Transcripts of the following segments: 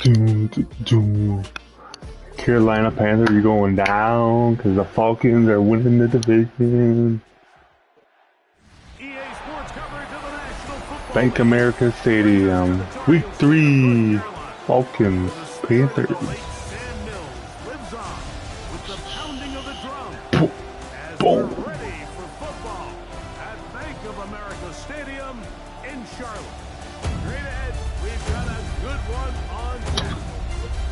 Doom, doom. Carolina Panthers, you're going down because the Falcons are winning the division. Bank America Stadium, Week 3, Falcons, Panthers. Boom. Ready for football at Bank of America Stadium in Charlotte. Straight ahead, we've got a good one on deck.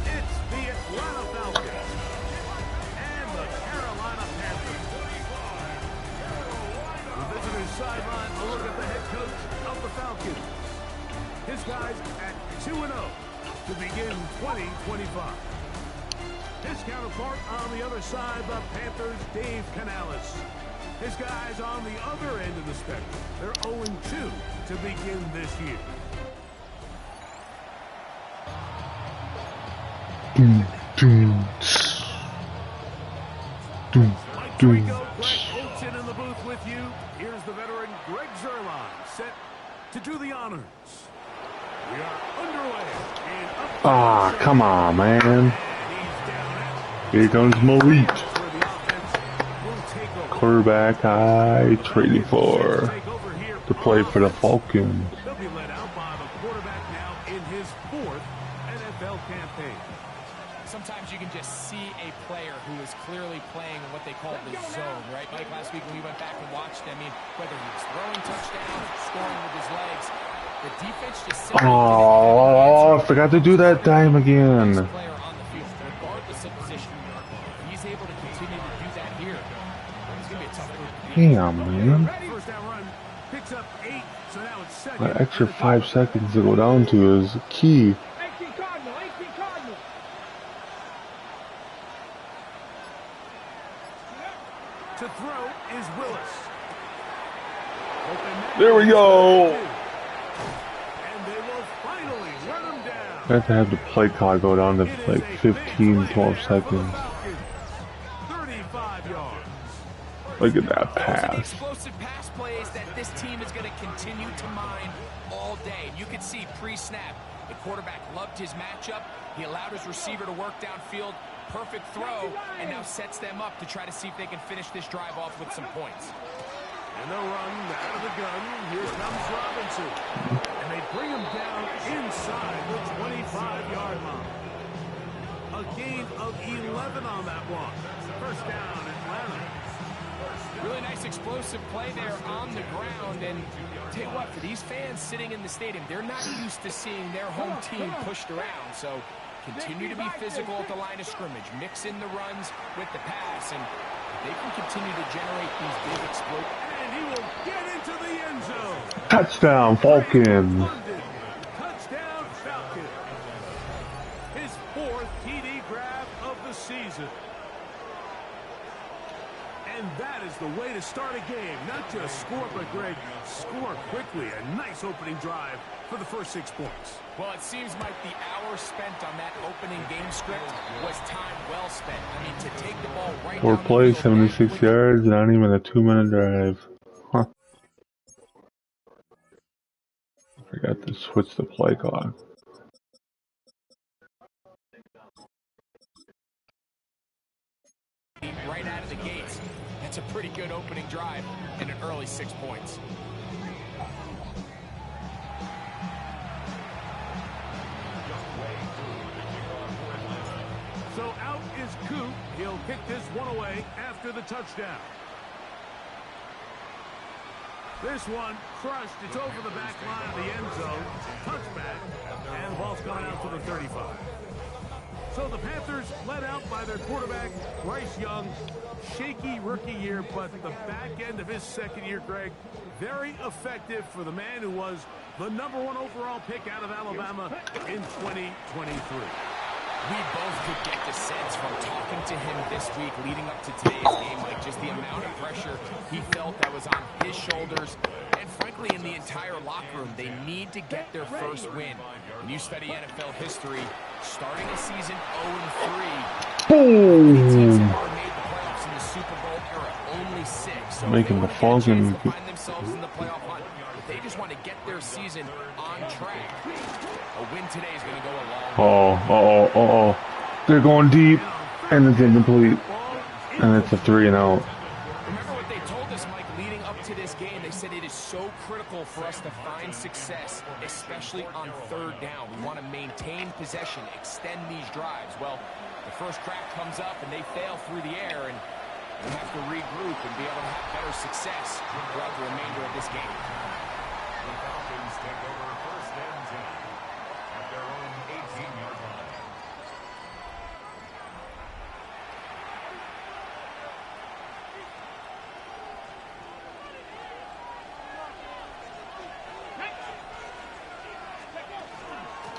It's the Atlanta Falcons and the Carolina Panthers. The visitors' sideline, a look at the head coach of the Falcons. His guys at 2-0 to begin 2025. His counterpart on the other side, the Panthers, Dave Canales. His guys on the other end of the spectrum. They're 0-2 to begin this year. Greg Olsen in the booth with you. Here's the veteran Greg Zuerlein set to do the honors. We are underway. Ah, come on, man. Here comes Malik. Quarterback I traded for to play for the Falcons. He'll be led out by the quarterback now in his 4th NFL campaign. Sometimes you can just see a player who is clearly playing what they call the zone, right? Mike, last week when we went back and watched, I mean, whether he was throwing touchdowns, scoring with his legs, the defense just simply I forgot to do that time again. Regardless of position, he's able to continue to do that here. It's going to be a tough group. Damn, man. First down run picks up 8, so now it's second. That extra 5 seconds to go down to is key. 18 Cardinal. To throw is Willis. There we go. And they will finally run him down. I have to have the play clock go down to like 15, 12 seconds. 35 yards. Look at that pass. Explosive pass plays that this team is going to continue to mine all day. You can see pre-snap, the quarterback loved his matchup. He allowed his receiver to work downfield. Perfect throw, and now sets them up to try to see if they can finish this drive off with some points. And they'll run out of the gun. Here comes Robinson. And they bring him down inside the 25-yard line. A gain of 11 on that one. First down, Atlanta. Really nice explosive play there on the ground. And tell you what, for these fans sitting in the stadium, they're not used to seeing their home team pushed around. So continue to be physical at the line of scrimmage. Mix in the runs with the pass. And they can continue to generate these big explosions. And he will get into the end zone. Touchdown, Falcons. Touchdown, Falcons. His 4th TD grab of the season. And that is the way to start a game. Not just score, but Greg, score quickly. A nice opening drive for the first 6 points. Well, it seems like the hour spent on that opening game script was time well spent. I mean, to take the ball right 4 plays, 76 yards, not even a 2-minute drive. Huh. I forgot to switch the play clock. Right out of the gates. That's a pretty good opening drive and an early 6 points. So out is Coop. He'll kick this one away after the touchdown. This one crushed. It's over the back line of the end zone. Touchback. And the ball's coming out to the 35. So the Panthers led out by their quarterback, Bryce Young. Shaky rookie year, but the back end of his second year, Greg, very effective for the man who was the #1 overall pick out of Alabama in 2023. We both could get the sense from talking to him this week leading up to today's game, like just the amount of pressure he felt that was on his shoulders. And frankly, in the entire locker room, they need to get their first win. When you study NFL history, starting a season 0-3, teams have never made the playoffs in the Super Bowl era, only 6. So Making the Falcons to find themselves in the playoff hunt. If they just want to get their season on track, a win today is going to go a long way. They're going deep, and it's incomplete, and it's a 3-and-out. Remember what they told us, Mike, leading up to this game. They said it is so critical for us to find success, especially on 3rd down. We want to maintain possession, extend these drives. Well, the first crack comes up, and they fail through the air, and we'll have to regroup and be able to have better success throughout the remainder of this game. The Falcons take over 1st and 10 at their own 18-yard line.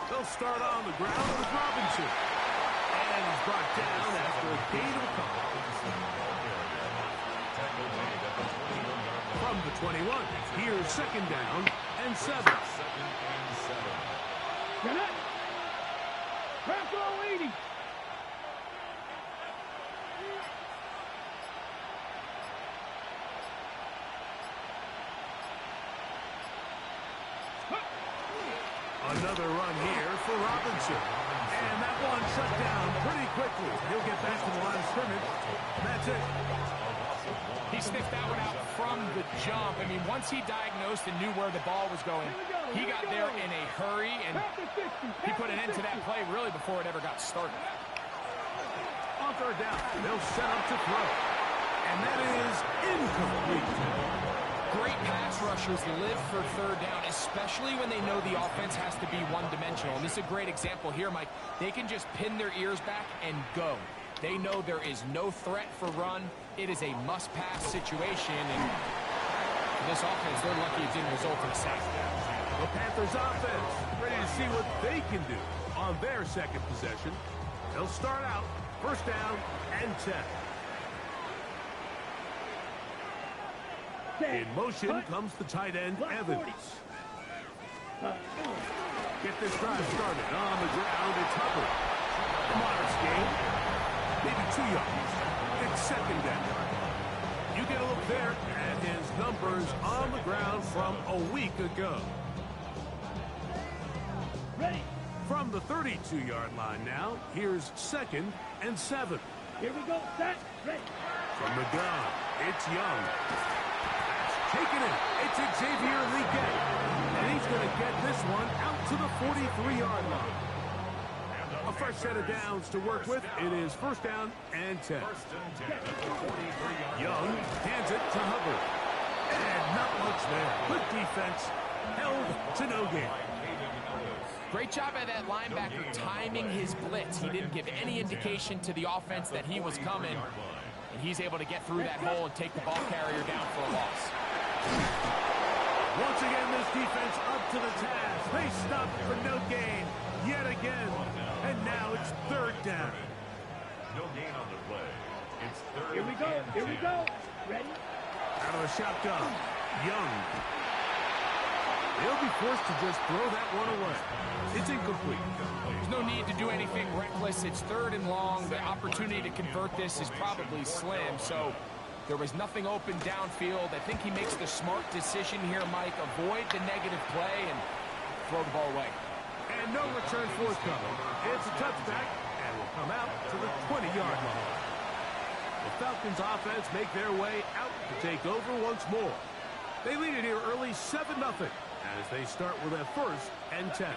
They'll start on the ground with Robinson. And he's brought down after a gain of a couple. From the 21, here's 2nd down and 7. Another run here for Robinson. And that one shut down pretty quickly. He'll get back to the line of scrimmage. That's it. He sniffed that one out from the jump. I mean, once he diagnosed and knew where the ball was going, he got there in a hurry, and he put an end to that play really before it ever got started. On 3rd down, they'll set up to throw. And that is incomplete. Great pass rushers live for 3rd down, especially when they know the offense has to be one-dimensional. And this is a great example here, Mike. They can just pin their ears back and go. They know there is no threat for run. It is a must-pass situation, and for this offense, they're lucky it didn't result in a sack. The Panthers offense ready to see what they can do on their 2nd possession. They'll start out 1st down and 10. In motion comes the tight end, Evans. Get this drive started on the ground. It's Hubbard. A modest gain. Maybe 2 yards. It's 2nd down. You get a look there at his numbers on the ground from a week ago. Ready. From the 32-yard line now, here's 2nd and 7. Here we go, set, ready. From the gun, it's Young. Taking it, it's Xavier Leggett. And he's going to get this one out to the 43-yard line. A fresh set of downs to work with. It is 1st down and 10. Young hands it to Hubbard. And not much there. Good defense. Held to no gain. Great job by that linebacker timing his blitz. He didn't give any indication to the offense that he was coming. And he's able to get through that hole and take the ball carrier down for a loss. Once again, this defense up to the task. They stopped for no gain yet again. And now it's 3rd down. No gain on the play. It's 3rd. Here we go, here we go. Ready? Out of a shotgun, Young. They'll be forced to just throw that one away. It's incomplete. There's no need to do anything reckless. It's 3rd and long. The opportunity to convert this is probably slim. So there was nothing open downfield. I think he makes the smart decision here, Mike. Avoid the negative play and throw the ball away. And no return forthcoming. It's a touchback and will come out to the 20-yard line. The Falcons offense make their way out to take over once more. They lead it here early 7-0 as they start with a 1st and 10.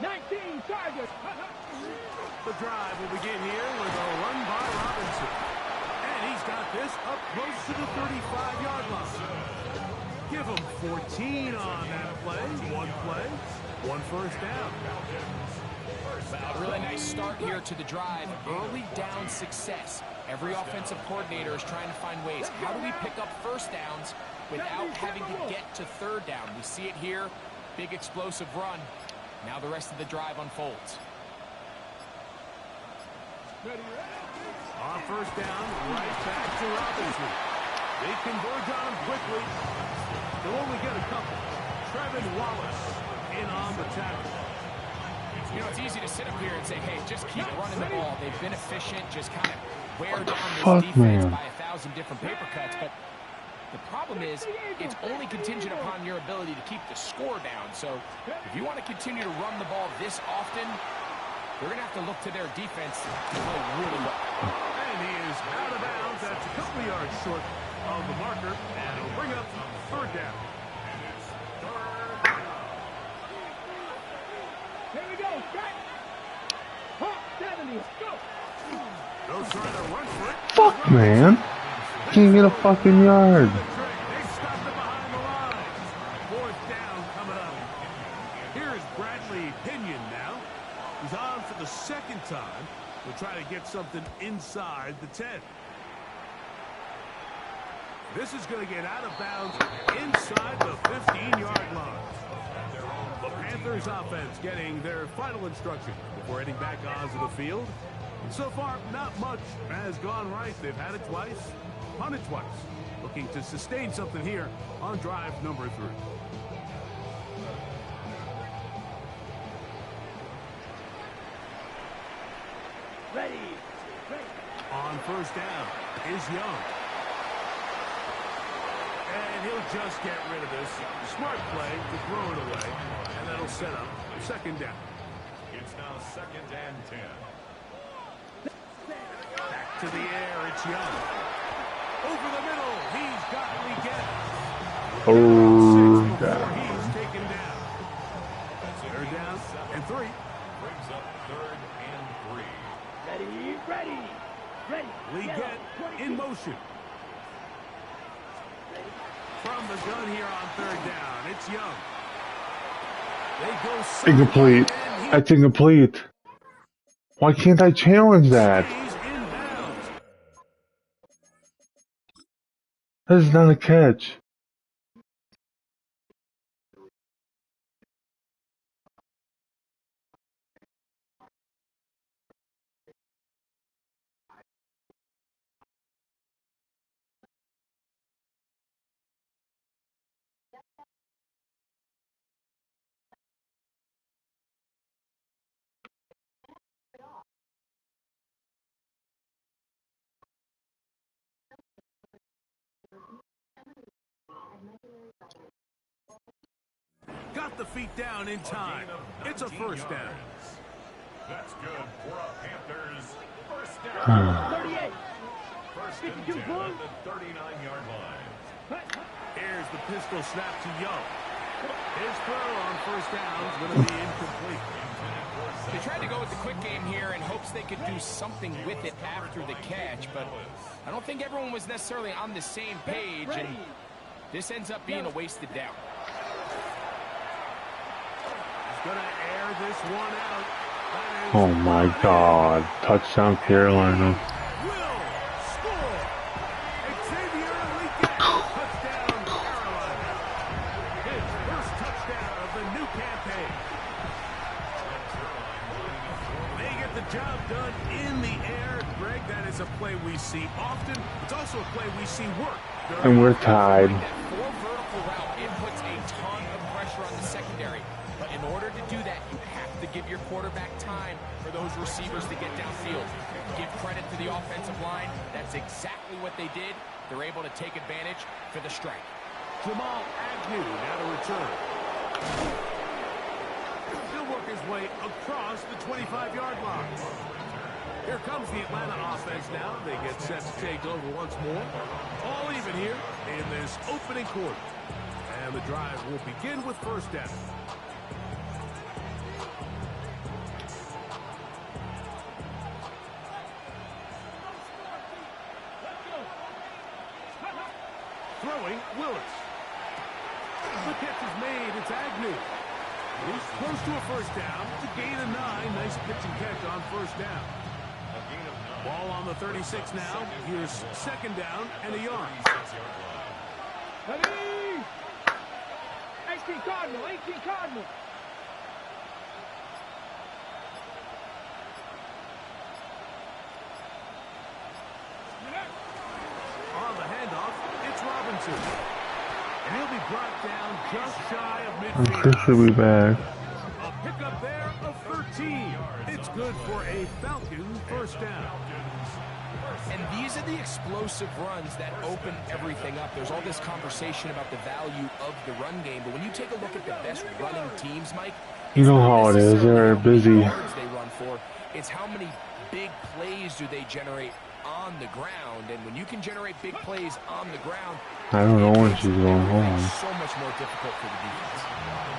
19 targets. The drive will begin here with a run by Robinson. And he's got this up close to the 35-yard line. Give him 14 on that play. One 1st down. A really nice start here to the drive. Early down success. Every offensive coordinator is trying to find ways. How do we pick up 1st downs without having to get to 3rd down? We see it here. Big explosive run. Now the rest of the drive unfolds. On 1st down, right back to Robinson. They converge on him quickly. They'll only get a couple. Trevin Wallace in on the tackle. You know, it's easy to sit up here and say, hey, just keep running the ball. They've been efficient, just kind of wear down this Fuck, defense man. by 1,000 different paper cuts, but the problem is it's only contingent upon your ability to keep the score down. So if you want to continue to run the ball this often, they're going to have to look to their defense to play really well. And he is out of bounds. That's a couple yards short of the marker, and it'll bring up third down. Here we go. Back. Hop, 70. Go. They'll try to run for it. Fuck, man. Can't get a fucking yard. They stopped it behind the line. Fourth down coming up. Here is Bradley Pinion now. He's on for the second time. We'll try to get something inside the 10. This is going to get out of bounds inside the 15-yard line. The Panthers offense getting their final instruction before heading back onto the field. And so far, not much has gone right. They've had it twice, punted twice. Looking to sustain something here on drive number 3. Ready. On first down is Young. And he'll just get rid of this. Smart play to throw it away. And that'll set up second down. It's now 2nd and 10. Back to the air, it's Young. Over the middle, he's got Leggett. Oh, Before God. he's taken down. Third down and 3. Brings up 3rd and 3. Ready. Leggett in motion. From the gun here on third down, it's Young. They go Incomplete. That's incomplete. Why can't I challenge that? He's inbounds. That is not a catch. Got the feet down in time. It's a first down. That's good for a Panthers first down. 38. First and 10 at the 39-yard line. Here's the pistol snap to Young. His throw on first down is going to be incomplete. They tried to go with the quick game here in hopes they could do something with it after the catch, but I don't think everyone was necessarily on the same page, and this ends up being a wasted down. He's going to air this one out. Oh my God. Touchdown Carolina. Will score. Xavier Leggett. Touchdown Carolina. His first touchdown of the new campaign. They get the job done in the air. Greg, that is a play we see often. It's also a play we see work. And we're tied. That 4 vertical route, it puts a ton of pressure on the secondary. But in order to do that, you have to give your quarterback time for those receivers to get downfield. Give credit to the offensive line. That's exactly what they did. They're able to take advantage for the strike. Jamal Agnew now to return. He'll work his way across the 25-yard line. Here comes the Atlanta offense now. They get set to take over once more. All even here in this opening quarter. And the drive will begin with first down. Throwing, Willis. The catch is made. It's Agnew. He's close to a first down. It's a gain of 9. Nice pitch and catch on first down. Ball on the 36 now. Here's second down and a yard. Ready. 18 Cardinal. On the handoff, it's Robinson. And he'll be brought down just shy of midfield. Chris will be back. A pickup there of 13. It's good for a Falcon first down. And these are the explosive runs that open everything up. There's all this conversation about the value of the run game, but when you take a look at the best running teams, Mike, You know how it is. They're busy. They run for. It's how many big plays do they generate on the ground, and when you can generate big plays on the ground, I don't know when she's going home. So much more difficult for the defense.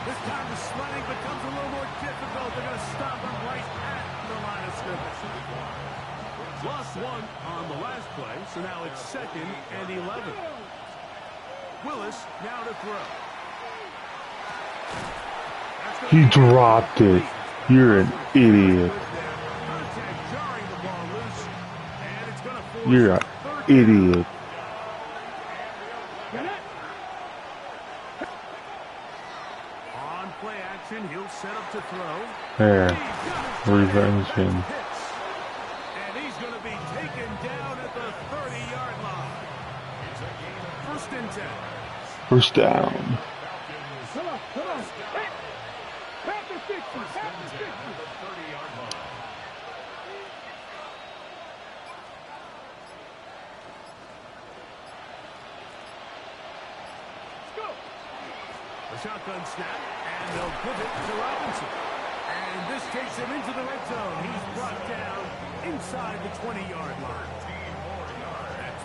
This time the sledding becomes a little more difficult. They're going to stop him right at the line of scrimmage. Lost one on the last play, so now it's 2nd and 11. Willis now to throw. He dropped it. You're an idiot. You're an idiot. On play action, he'll set up to throw. There. Revenge him. And he's going to be taken down at the 30-yard line. 1st and 10. First down. Come on. Panther 60. Panther 60. A shotgun snap, and they'll pivot to Robinson. And this takes him into the red zone. He's brought down inside the 20-yard line. That's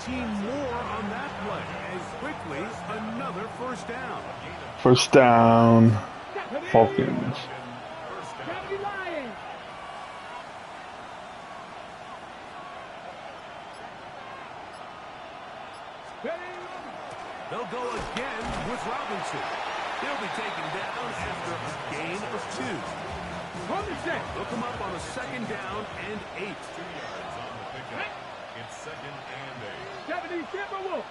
13 more on that play. And quickly, another 1st down. First down. Falcons. They'll go again with Robinson. He'll be taken down after a gain of 2. They'll come up on a 2nd down and 8. 2 yards on the pickup. It's 2nd and 8. 70 Timberwolves.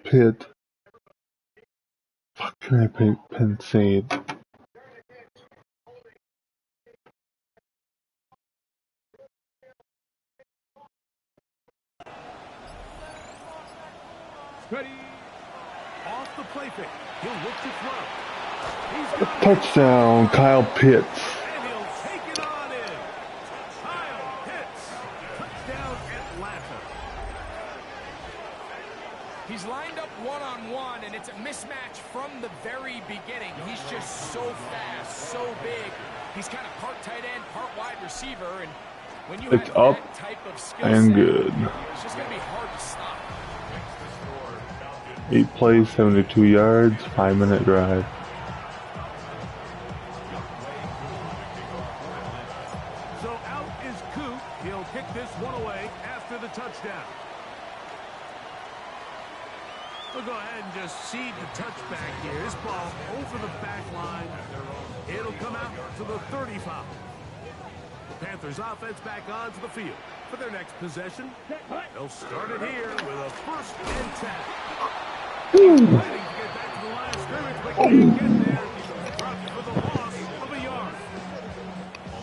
Pitt. Fuck, can I pick Penn State? Ready. Off the play fake. He'll look to throw. He's got Touchdown, Kyle Pitts. and he'll take it on in. Kyle Pitts. Touchdown Atlanta. He's lined up one-on-one, and it's a mismatch from the very beginning. He's just so fast, so big. He's kind of part tight end, part wide receiver, and when you It's have up that type of skill and set, good. it's just going to be hard to stop. 8 plays, 72 yards, 5-minute drive. So out is Coop. He'll kick this one away after the touchdown. We'll go ahead and just seed the touchback here. This ball over the back line. It'll come out to the 35. The Panthers offense back onto the field for their next possession. They'll start it here with a 1st and 10. Waiting to get back to the line of scrimmage, but can't get there. Dropped for the loss of a yard.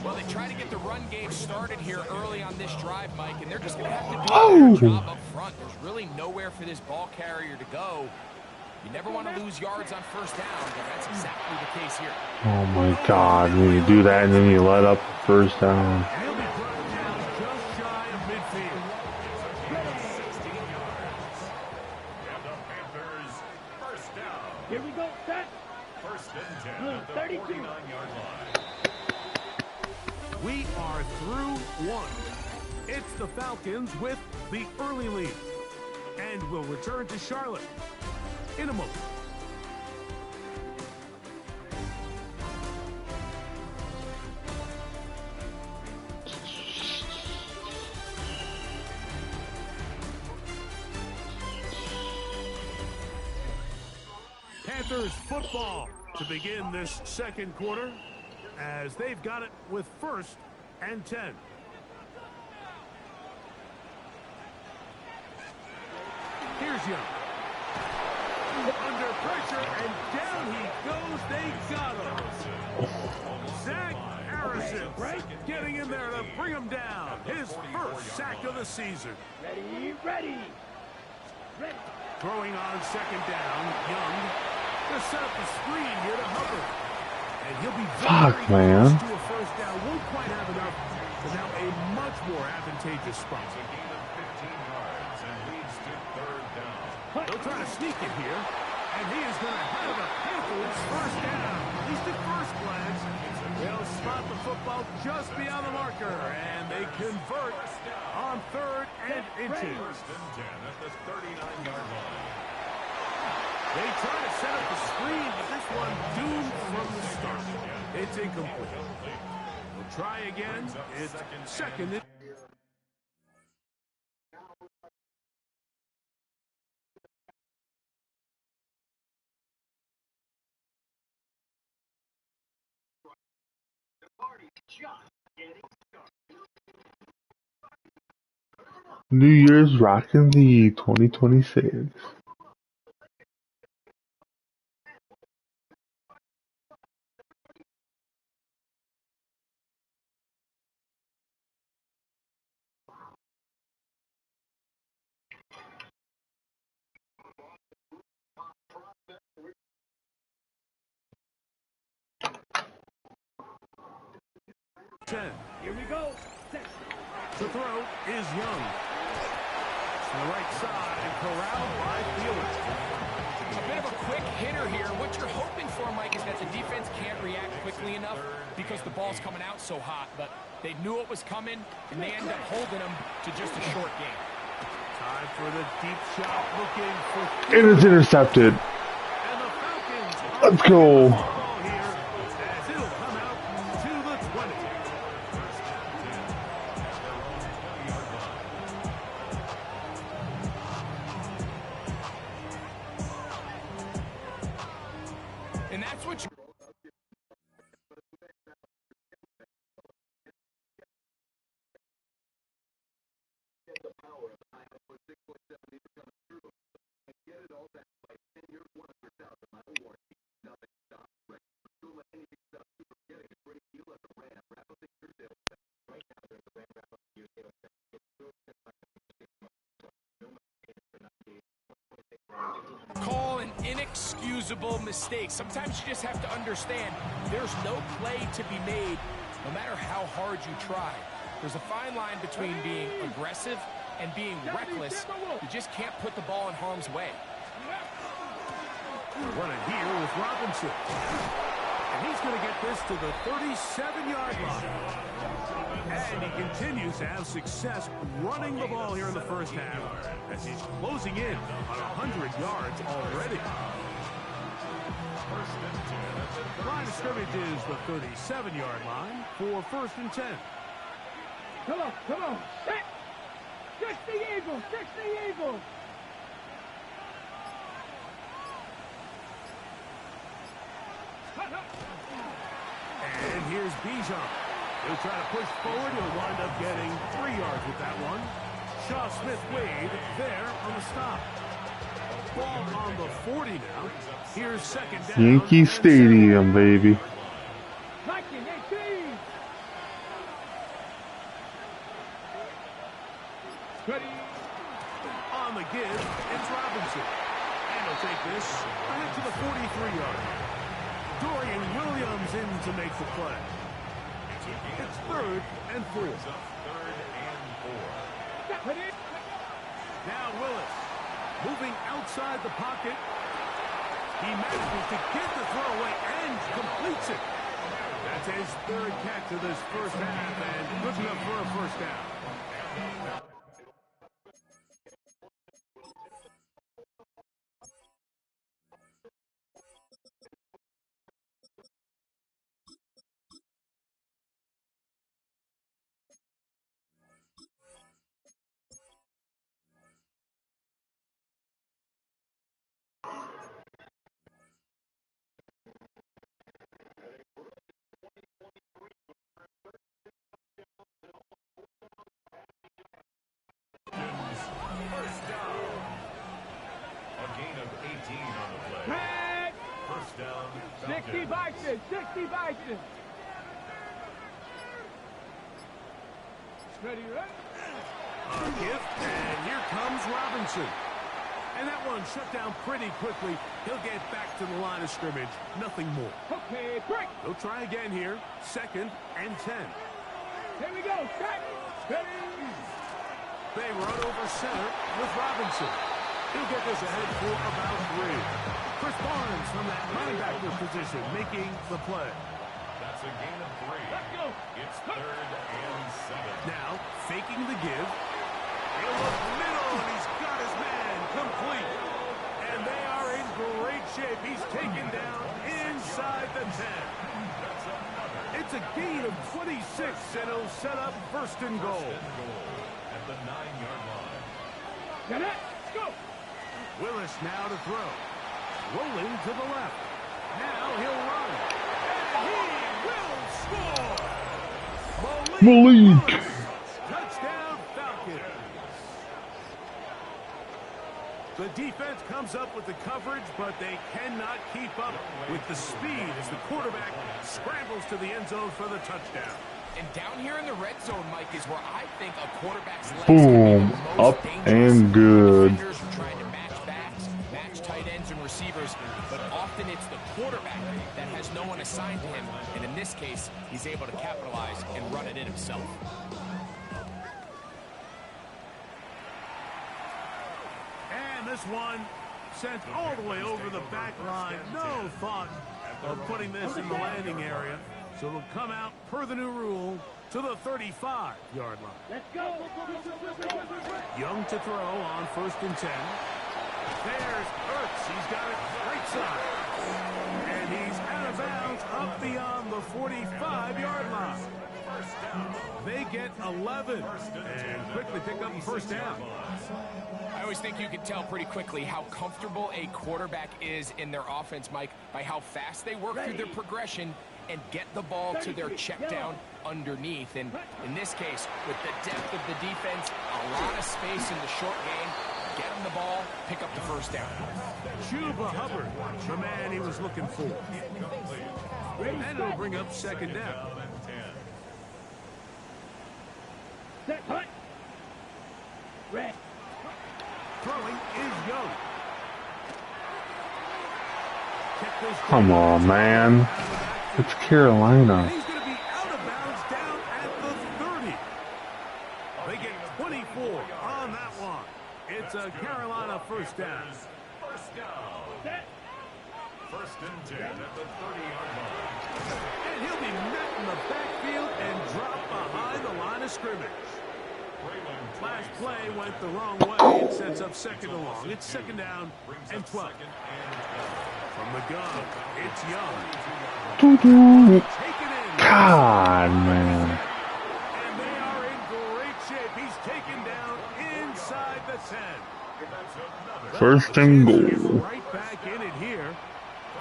Well, they try to get the run game started here early on this drive, Mike, and they're just going to have to do a better job up front. There's really nowhere for this ball carrier to go. You never want to lose yards on 1st down, but that's exactly the case here. Oh my God, when you do that and then you let up 1st down. He'll be brought down just shy of midfield. 16 yards. And the Panthers, 1st down. Here we go, set. 1st and 10 at the 32. 49-yard line. We are through 1. It's the Falcons with the early lead. And we'll return to Charlotte in a moment. Panthers football to begin this 2nd quarter as they've got it with 1st and 10. Here's Here's Young. Under pressure, and down he goes. They got him. Zach Harrison getting in there to bring him down. His first sack of the season. Ready, ready. Ready. Throwing on second down, Young. Gonna set up the screen here to Hubbard. And he'll be very close to a first down. Won't quite have enough, but now a much more advantageous spot. They'll try to sneak it here, and he is going to have a Panthers first down. At least at first glance, they'll spot the football just beyond the marker, and they convert on 3rd and inches. First and 10 at the 39-yard line. They try to set up the screen, but this one doomed from the start. It's incomplete. We'll try again. It's second. New Year's rocking the 2026. Here we go. The throw is Young. To the right side and corralled by Fields. A bit of a quick hitter here. What you're hoping for, Mike, is that the defense can't react quickly enough because the ball's coming out so hot. But they knew it was coming, and they end up holding them to just a short game. Time for the deep shot, looking for... And it's intercepted. And the Falcons... Let's go. ...ball here as it'll come out to the 20. And that's what you... Call an inexcusable mistake. Sometimes you just have to understand there's no play to be made no matter how hard you try. There's a fine line between being aggressive and being reckless. You just can't put the ball in harm's way. Running here with Robinson. And he's going to get this to the 37-yard line. And he continues to have success running the ball here in the first half as he's closing in on 100 yards already. Line of scrimmage is the 37-yard line for 1st and 10. Come on, come on. Set. Fix the Eagles, fix the Eagles. And here's Bijan. He'll try to push forward. He'll wind up getting 3 yards with that one. Shaw Smith-Wade there on the stop. Ball on the 40 now. Here's second down. Yankee Stadium, baby. On the give, it's Robinson. And he'll take this back to the 43-yard line. Dorian Williams in to make the play. It's 3rd and 4. Now Willis moving outside the pocket. He manages to get the throw away and completes it. That's his 3rd catch of this first half and good enough for a first down. on the play. First down, 60 Bison, 60 Bison. Ready, right? Gift, and here comes Robinson. And that one shut down pretty quickly. He'll get back to the line of scrimmage. Nothing more. Okay, break. They'll try again here. 2nd and 10. Here we go. Set. Ready. They run over center with Robinson. He'll get this ahead for about 3. Chris Barnes from that linebacker position making the play. That's a gain of 3. Let's go. It's 3rd and 7. Now, faking the give. He'll look middle, and he's got his man complete. And they are in great shape. He's taken down inside the 10. That's another. It's a gain of 26, and it'll set up 1st and goal. At the 9-yard line. Get it. Go. Willis now to throw. Rolling to the left. Now he'll run. And he will score. Malik. Willis. Touchdown Falcons. The defense comes up with the coverage, but they cannot keep up with the speed as the quarterback scrambles to the end zone for the touchdown. And down here in the red zone, Mike, is where I think a quarterback's legs Boom. can be the most Up dangerous. and good. Defenders are trying to match backs, match tight ends and receivers, but often it's the quarterback that has no one assigned to him. And in this case, he's able to capitalize and run it in himself. And this one sent all the way over the back line. No thought of putting this in the landing area. So it'll come out, per the new rule, to the 35-yard line. Let's go. Young to throw on 1st and 10. There's Ertz. He's got it right side. And he's out of bounds up beyond the 45-yard line. They get 11 and quickly pick up 1st down. I always think you can tell pretty quickly how comfortable a quarterback is in their offense, Mike, by how fast they work through their progression and get the ball to their check down underneath. And in this case, with the depth of the defense, a lot of space in the short game, get him the ball, pick up the 1st down. Chuba Hubbard, the man he was looking for. And it'll bring up 2nd down. Set. Hut. Red. Throwing is Young. Come on, man. It's Carolina. He's going to be out of bounds down at the 30. They get 24 on that one. It's a Carolina 1st down. First down. 1st and 10 at the 30-yard line. And he'll be met in the backfield and dropped behind the line of scrimmage. Last play went the wrong way. It sets up 2nd and long. It's 2nd down and 12. From the gun, it's Young. Doo-doo. Taken in. God, man. And they are in great shape. He's taken down inside the 10. 1st and goal. Right back in it here.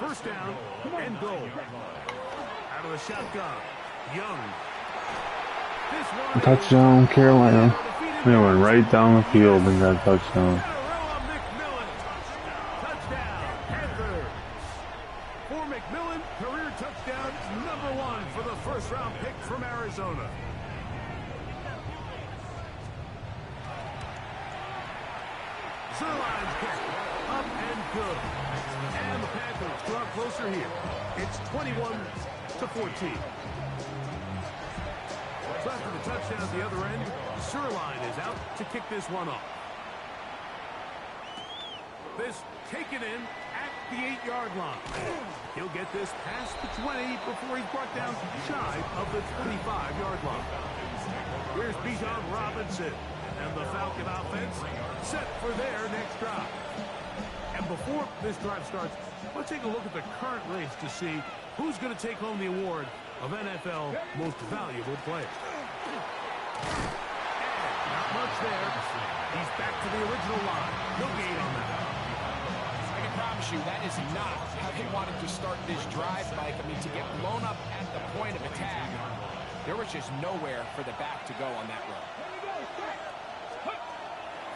1st down and goal. Out of the shotgun, Young. This one Touchdown, Carolina. They went right down the field and got a touchdown. Touchdown, Panthers. For McMillan, career touchdown #1 for the 1st-round pick from Arizona. Zerline's kick, up and good. And the Panthers draw closer here. It's 21-14. So after the touchdown at the other end, Zerline is out to kick this one off. This taken in at the 8-yard line. He'll get this past the 20 before he's brought down shy of the 25-yard line. Here's Bijan Robinson, and the Falcon offense set for their next drive. And before this drive starts, let's take a look at the current race to see who's going to take home the award of NFL Most Valuable Player. And not much there. He's back to the original line. No gain on that. I can promise you that is not how they wanted to start this drive, Mike. I mean, to get blown up at the point of attack, there was just nowhere for the back to go on that run.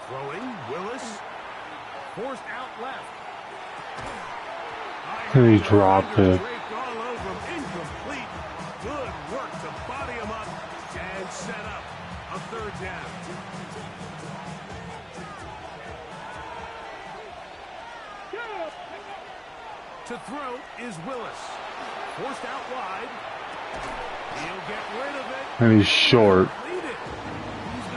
Throwing, Willis. Forced out left. And he dropped it. All over him, incomplete. Good work to body him up and set up a third down. To throw is Willis. Forced out wide. He'll get rid of it. And he's short. He's going to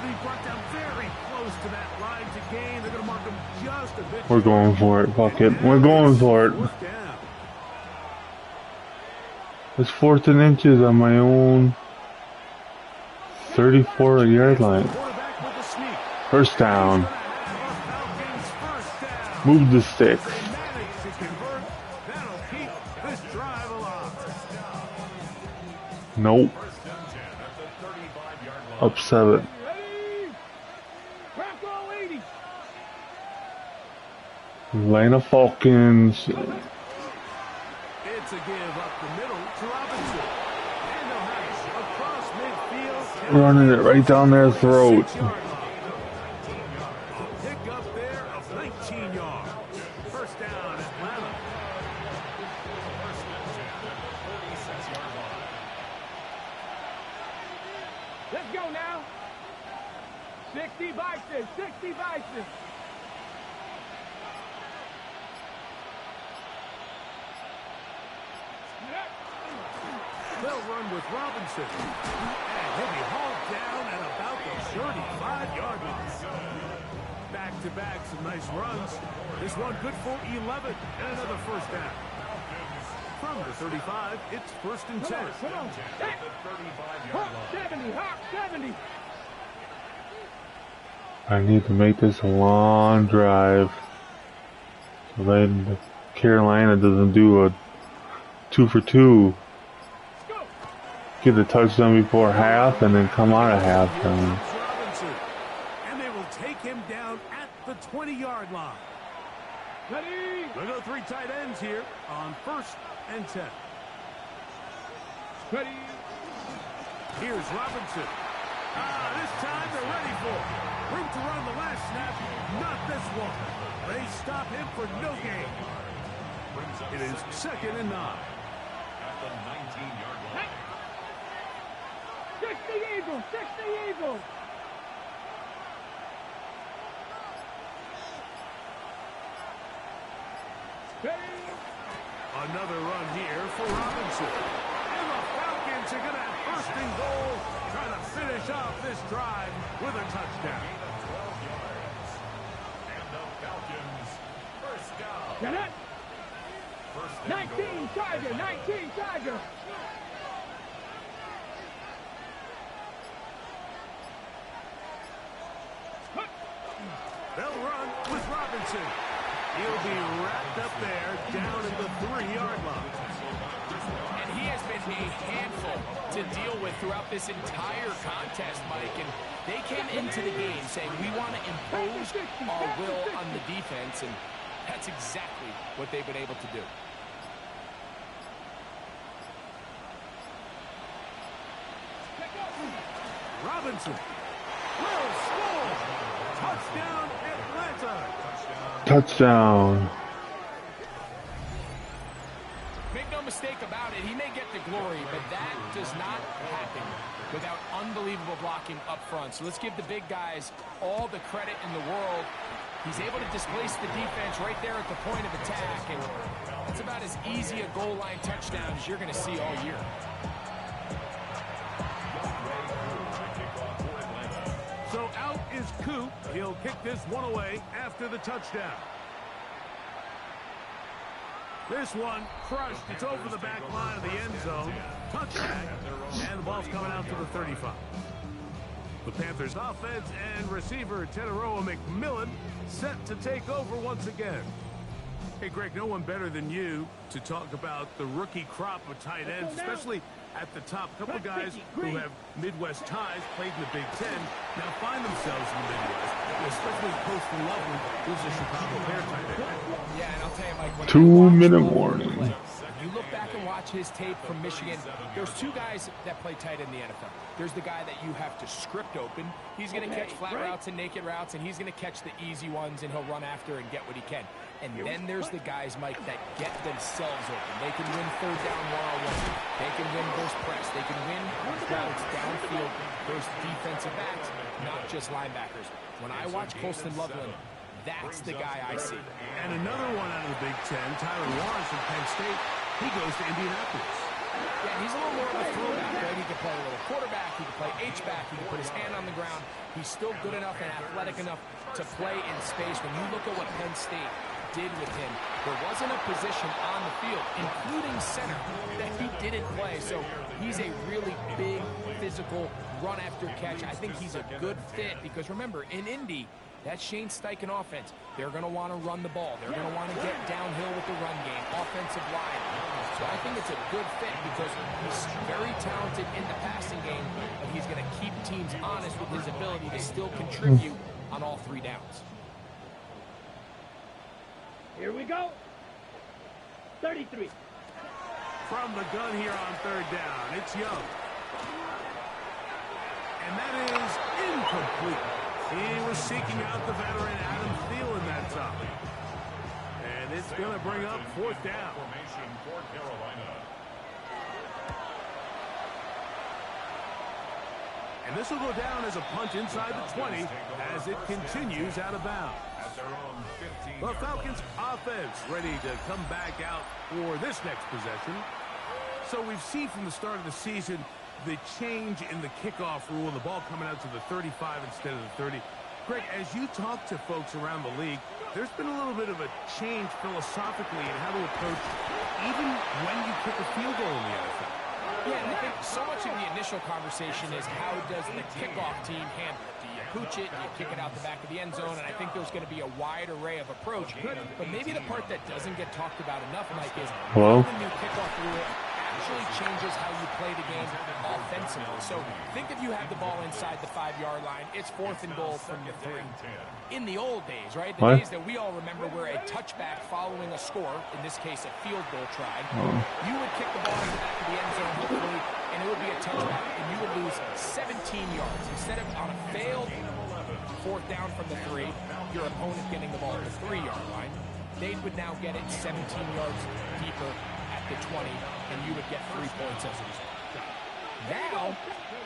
be brought down very close to that line to gain. They're going to mark him just a bit. We're going for it. Fuck it. We're going for it. Fourth down. It's 4th and inches on my own 34-yard line. Quarterback with a sneak. First down. Falcons first down. Move the sticks. They manage to convert. That'll keep this drive alive. Nope. First and 10 at the 35-yard line. Up 7. Ready? Crack all 80. Atlanta Falcons. It's a give up the middle to Robinson. And they'll have it across midfield. Running it right down their throat. 6-yard line. Pick up there of 19 yards. First down, Atlanta. First and 10 at the 46-yard line. Let's go now. 60 Bison, 60 Bison. They'll run with Robinson. And he'll be hauled down at about the 35-yard line. Back-to-back, some nice runs. This one good for 11 and another first down. From the 35, it's first and 10. Come on. At the 35-yard Hawk line. 70, Hawk 70. I need to make this a long drive. So then Carolina doesn't do a 2 for 2. Get the touchdown before half and then come out of halftime. Robinson. And they will take him down at the 20-yard line. Ready? We'll go 3 tight ends here on first and 10. Ready? Here's Robinson. This time they're ready for it. Room to run the last snap. Not this one. They stop him for no gain. It is 2nd and 9. At the 19-yard line. 60 Eagles, 60 Eagles. Ready? Another run here for Robinson. And the Falcons are going to have first and goal, trying to finish off this drive with a touchdown. Gain of 12 yards. And the Falcons first down. Get it? First and 19 Tiger, 19 Tiger. They'll run with Robinson. He'll be wrapped up there down at the 3-yard line. And he has been a handful to deal with throughout this entire contest, Mike. And they came into the game saying, we want to impose our will on the defense. And that's exactly what they've been able to do. Robinson will score. Touchdown, Atlanta. Touchdown. Make no mistake about it, he may get the glory, but that does not happen without unbelievable blocking up front. So let's give the big guys all the credit in the world. He's able to displace the defense right there at the point of attack, and that's about as easy a goal line touchdown as you're going to see all year. So out is Coop. He'll kick this one away after the touchdown. This one crushed. It's over the back line of the end zone. Touchback. And the ball's coming out to the 35. The Panthers offense and receiver Teteroa McMillan set to take over once again. Hey, Greg, no one better than you to talk about the rookie crop of tight ends, especially at the top. A couple of guys who have Midwest ties, played in the Big Ten, now find themselves in the Midwest, especially Poston Lovely, who's a Chicago Bear tight end. Yeah, and I'll tell you, Mike, when 2-minute warning. You look back and watch his tape from Michigan, there's two guys that play tight in the NFL. There's the guy that you have to script open. He's going to catch flat routes and naked routes, and he's going to catch the easy ones, and he'll run after and get what he can. And then there's the guys, Mike, that get themselves open. They can win third down one-on-one. They can win versus press. They can win routes downfield versus defensive backs, not just linebackers. When I watch Colston Loveland, that's the guy I see. And another one out of the Big Ten, Tyler Lawrence from Penn State. He goes to Indianapolis. Yeah, he's a little more of a throwback, right? He can play a little quarterback, he can play H-back, he can put his hand on the ground. He's still good enough and athletic enough to play in space. When you look at what Penn State did with him, there wasn't a position on the field, including center, that he didn't play. So he's a really big, physical, run-after-catch. I think he's a good fit because, remember, in Indy, that Shane Steichen offense, they're going to want to run the ball. They're going to want to get downhill with the run game, offensive line. So I think it's a good fit because he's very talented in the passing game, but he's going to keep teams honest with his ability to still contribute on all three downs. Here we go. 33. From the gun here on third down, it's Young. And that is incomplete. He was seeking out the veteran Adam Thielen that time. And it's going to bring up fourth down. Formation for Carolina. And this will go down as a punt inside the 20 as it continues out of bounds. At their own 15. The Falcons offense ready to come back out for this next possession. So we've seen from the start of the season the change in the kickoff rule and the ball coming out to the 35 instead of the 30. Greg, as you talk to folks around the league, there's been a little bit of a change philosophically in how to approach even when you kick a field goal in the NFL. Yeah, and I think so much of the initial conversation is how does the kickoff team handle it? Do you pooch it? Do you kick it out the back of the end zone? And I think there's going to be a wide array of approach. But maybe the part that doesn't get talked about enough, Mike, is how the new kickoff rule actually changes how you play the game offensively. So think if you have the ball inside the 5-yard line, it's 4th and goal from the 3. In the old days, right, the days that we all remember where a touchback following a score, in this case a field goal try, you would kick the ball in the back of the end zone, hopefully, and it would be a touchback, and you would lose 17 yards. Instead of on a failed 4th down from the 3, your opponent getting the ball at the 3-yard line, they would now get it 17 yards deeper at the 20, and you would get 3 points as a result. Now,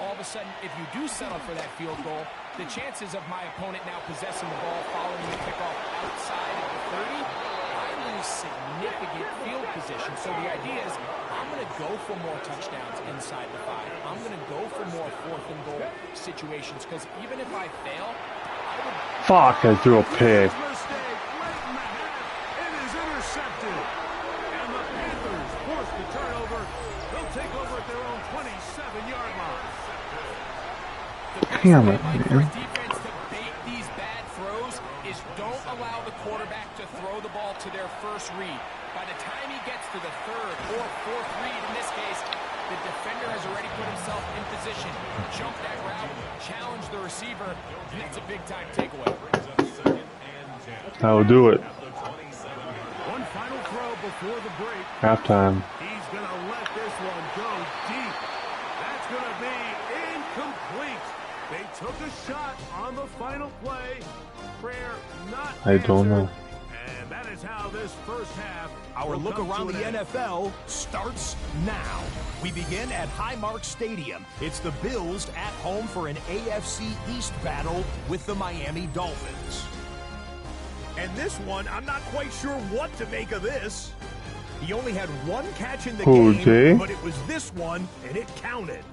all of a sudden, if you do settle for that field goal, the chances of my opponent now possessing the ball following the kickoff outside of the 30, I lose significant field position. So the idea is I'm going to go for more touchdowns inside the 5. I'm going to go for more 4th and goal situations because even if I fail, I would... Fuck, I threw a pick. Mistake late in the half. It is intercepted. And the Panthers forced the turnover. They'll take over at their own 27-yard line. Damn it, For a man. defense to bait these bad throws is don't allow the quarterback to throw the ball to their first read. By the time he gets to the 3rd or 4th read, in this case, the defender has already put himself in position. Jump that route, challenge the receiver, and that's a big-time takeaway. I will do it. One final throw before the break. Halftime. He's going to let this one go deep. That's going to be incomplete. They took a shot on the final play. Prayer not I don't know. And that is how this first half. Our look around the end. NFL starts now. We begin at Highmark Stadium. It's the Bills at home for an AFC East battle with the Miami Dolphins. And this one, I'm not quite sure what to make of this. He only had one catch in the game, Jay? but it was this one, and it counted.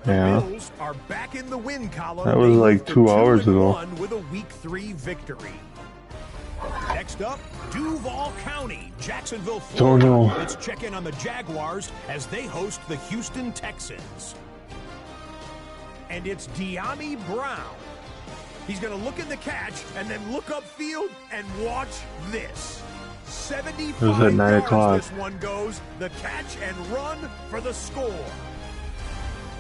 Yeah. The Bills are back in the win column. That was They like moved to 2 hours ago. 2-1 with a Week 3 victory. Next up, Duval County, Jacksonville, Don't Florida. know. Let's check in on the Jaguars as they host the Houston Texans. And it's De'Ami Brown. He's going to look in the catch and then look upfield and watch this. 75 It was at 9 yards o'clock. this one goes. The catch and run for the score.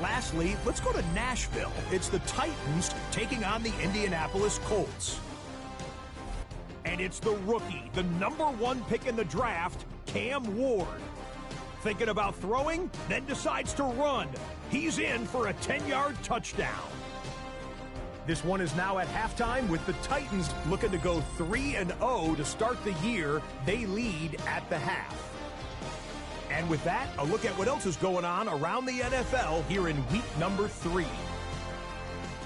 Lastly, let's go to Nashville. It's the Titans taking on the Indianapolis Colts. And it's the rookie, the #1 pick in the draft, Cam Ward. Thinking about throwing, then decides to run. He's in for a 10-yard touchdown. This one is now at halftime with the Titans looking to go 3-0 to start the year. They lead at the half. And with that, a look at what else is going on around the NFL here in week number 3.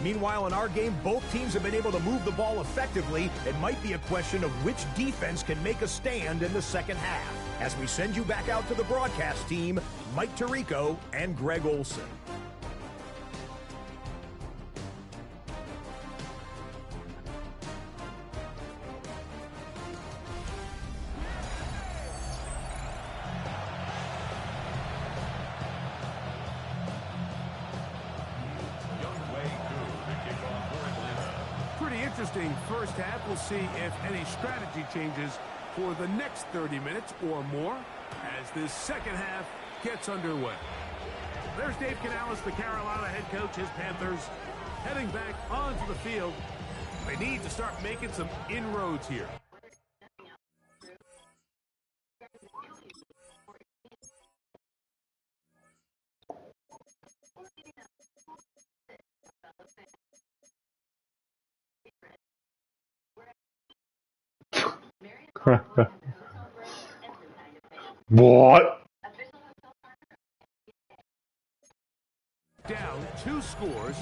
Meanwhile, in our game, both teams have been able to move the ball effectively. It might be a question of which defense can make a stand in the second half. As we send you back out to the broadcast team, Mike Tirico and Greg Olson. Interesting first half. We'll see if any strategy changes for the next 30 minutes or more as this second half gets underway. There's Dave Canales, the Carolina head coach. His Panthers heading back onto the field. They need to start making some inroads here. What? Down 2 scores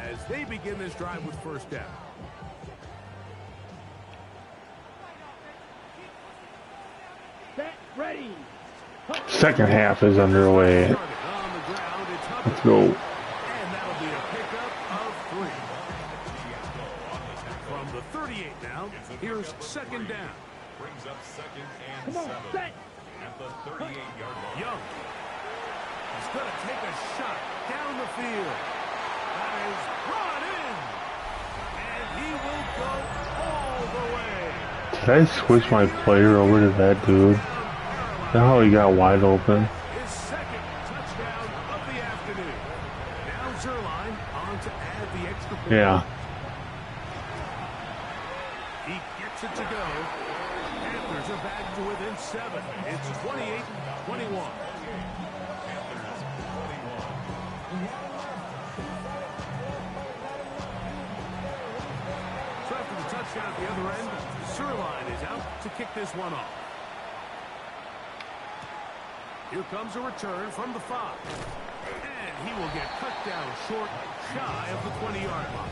as they begin this drive with first down. Set, ready. Second half is underway. Let's go. And that'll be a pickup of 3. From the 38 now, here's second down. Brings up second and Come on, 7 set. at the 38-yard line. Young. He's going to take a shot down the field. That is brought in. And he will go all the way. Did I switch my player over to that dude? That's how he got wide open. His second touchdown of the afternoon. Now Zerline on to add the extra point. Yeah. He gets it to go. Panthers are back to within 7. It's 28-21. So after the touchdown at the other end, Zerline is out to kick this one off. Here comes a return from the 5. And he will get cut down short, shy of the 20-yard line.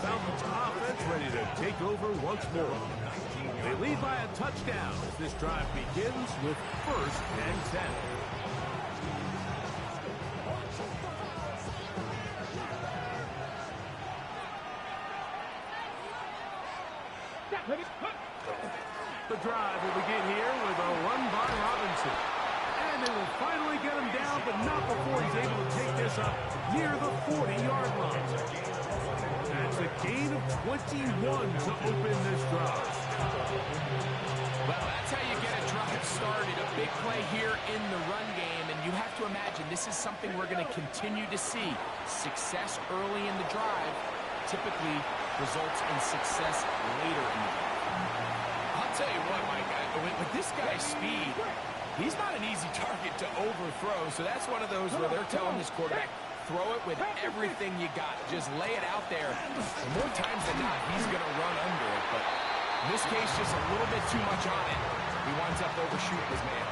Falcons offense ready to take over once more. They lead by a touchdown as this drive begins with 1st and 10. The drive will begin here with a run by Robinson. And they will finally get him down, but not before he's able to take this up near the 40-yard line. That's a gain of 21 to open this drive. Well, that's how you get a drive started. A big play here in the run game, and you have to imagine this is something we're going to continue to see. Success early in the drive typically results in success later in the drive. I'll tell you what, Mike, with this guy's speed, he's not an easy target to overthrow, so that's one of those where they're telling this quarterback, throw it with everything you got. Just lay it out there. And more times than not, he's going to run under it, but in this case, just a little bit too much on it. He winds up overshooting his man.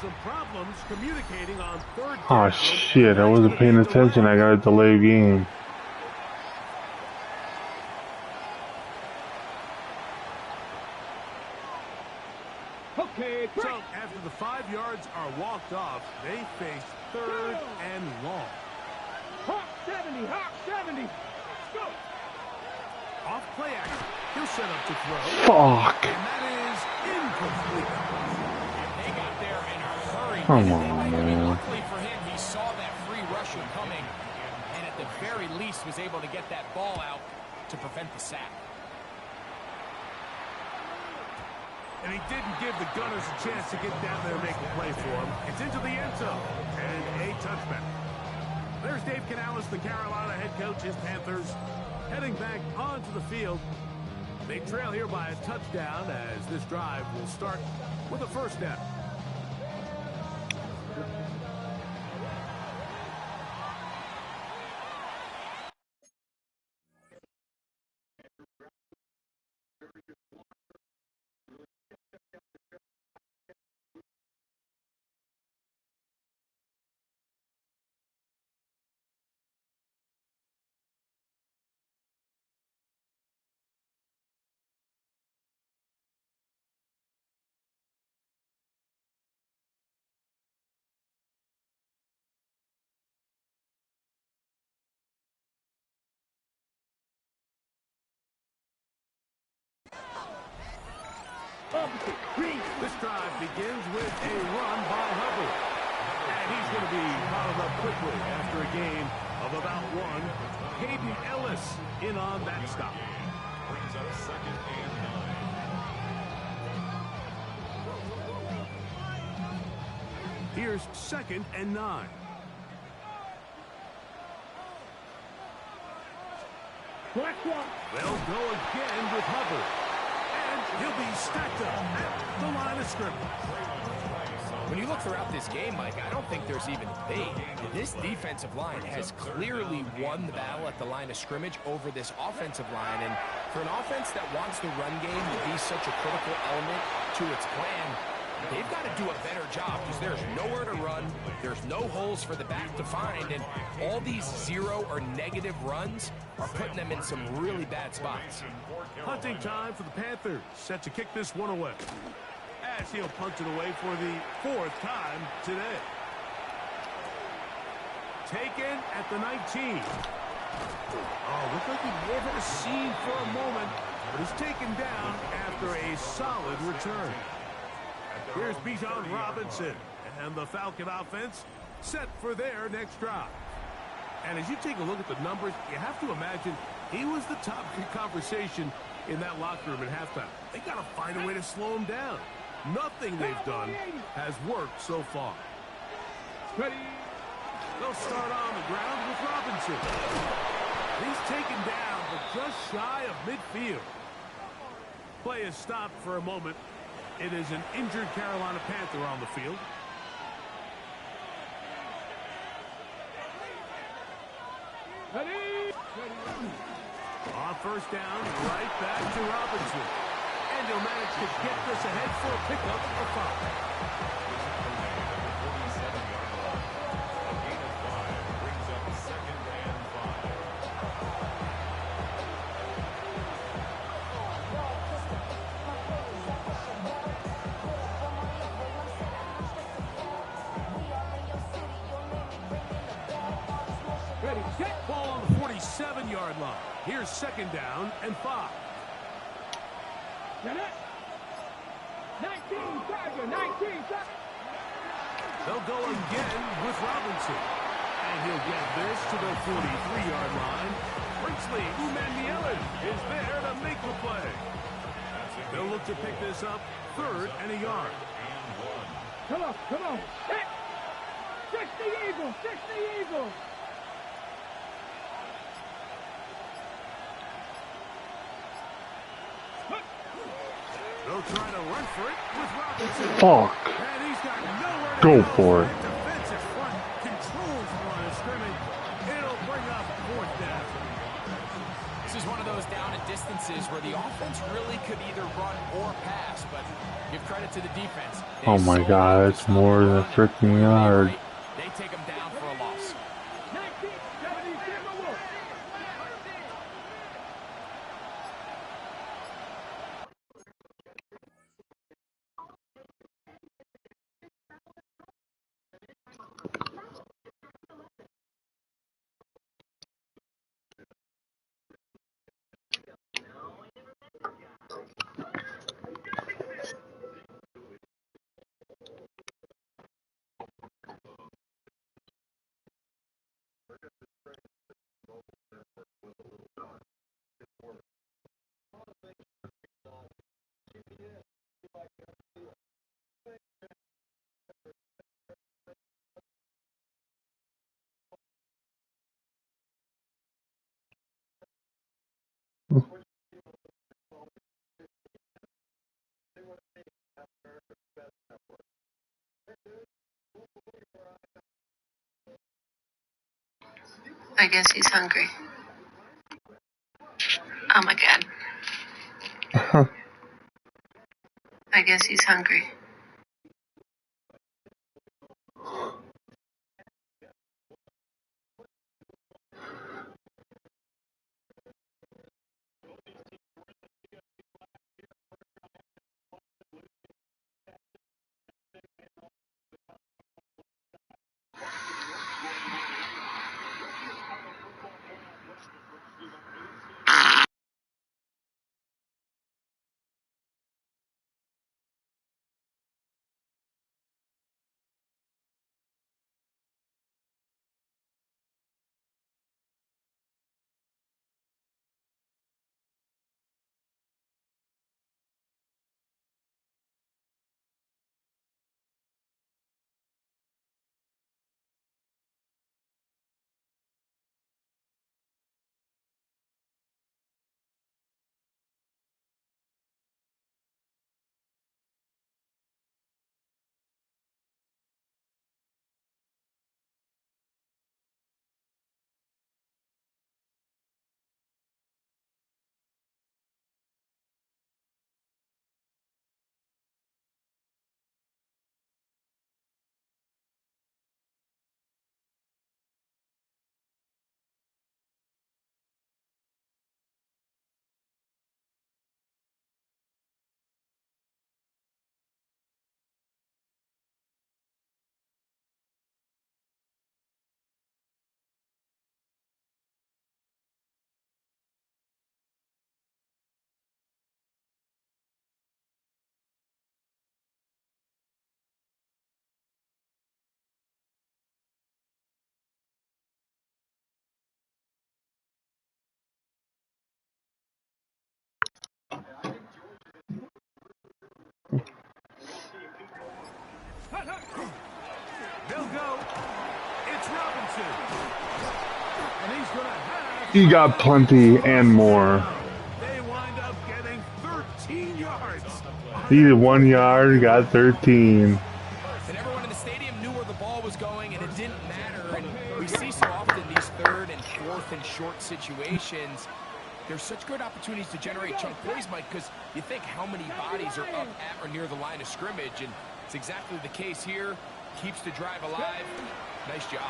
Some problems communicating on 3rd down. Oh shit, I wasn't paying attention. I got a delayed game. Okay, So after the 5 yards are walked off, they face 3rd and long. Hawk 70, Hawk 70. Let's go. Off play action. He'll set up to throw. Fuck. And that is incomplete. They got there in a hurry. Come on, man. Luckily for him, he saw that free rusher coming, and at the very least was able to get that ball out to prevent the sack. And he didn't give the Gunners a chance to get down there and make a play for him. It's into the end zone and a touchback. There's Dave Canales, the Carolina head coach. His Panthers heading back onto the field. They trail here by a touchdown as this drive will start with a first down. This drive begins with a run by Hubbard. And he's going to be followed up quickly after a gain of about one. Hayden Ellis in on that stop. Brings up second and 9. Here's second and 9. They'll go again with Hubbard. He'll be stacked up at the line of scrimmage. When you look throughout this game, Mike, I don't think there's even debate. This defensive line has clearly won the battle at the line of scrimmage over this offensive line. And for an offense that wants the run game to be such a critical element to its plan, they've got to do a better job because there's nowhere to run. There's no holes for the back to find. And all these zero or negative runs are putting them in some really bad spots. Punting time for the Panthers. Set to kick this one away. As he'll punt it away for the 4th time today. Taken at the 19. Oh, looked like he may have had a seam for a moment, but is taken down after a solid return. Here's Bijan Robinson and the Falcon offense set for their next drive. And as you take a look at the numbers, you have to imagine he was the top conversation in that locker room at halftime. They got to find a way to slow him down. Nothing they've done has worked so far. Ready? They'll start on the ground with Robinson. He's taken down, but just shy of midfield. Play is stopped for a moment. It is an injured Carolina Panther on the field. Ready? On first down, right back to Robinson. And he'll manage to get this ahead for a pickup of 5. Ready, set. Ball on the 47-yard line. Here's second down and 5. Get it. 19, Tiger, 19, Tiger. They'll go again with Robinson. And he'll get this to the 43-yard line. Princely Umanmielen is there to make the play. They'll look to pick this up 3rd and a yard. Come on, come on. Set. 60 Eagles, 60 Eagles. They'll try to run for it with Robinson. Fuck. And he's got nowhere to Go for it. That defensive front controls the line of scrimmage. It'll bring up 4th down. This is one of those down and distances where the offense really could either run or pass, but give credit to the defense. Oh my god, it's more than a freaking yard. They take them down for a loss. 19, 70, Timberwolves. I guess he's hungry. Oh my God. I guess he's hungry. They'll go. It's Robinson. And he's going to have... He got plenty and more. They wind up getting 13 yards. He did 1 yard, got 13. And everyone in the stadium knew where the ball was going, and it didn't matter. And we see so often these third and fourth and short situations, there's such good opportunities to generate chunk plays, Mike, because you think how many bodies are up at or near the line of scrimmage, and it's exactly the case here. Keeps the drive alive. Nice job.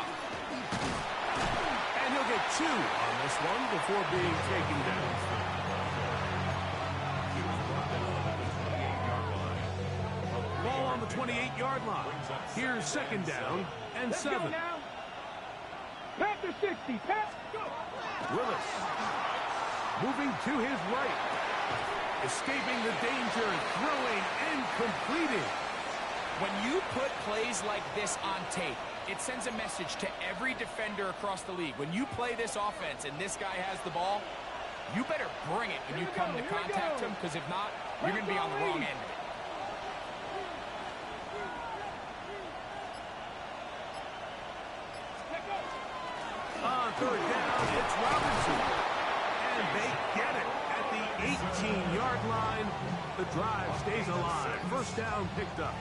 And he'll get 2 on this one before being taken down. Ball on the 28-yard line. Here's second down and 7. Panther 60. Willis moving to his right. Escaping the danger, throwing and completing. When you put plays like this on tape, it sends a message to every defender across the league. When you play this offense and this guy has the ball, you better bring it when you come to contact him, because if not, you're going to be on the wrong end of it. On third down, it's Robinson. And they get it at the 18-yard line. The drive stays alive. First down picked up.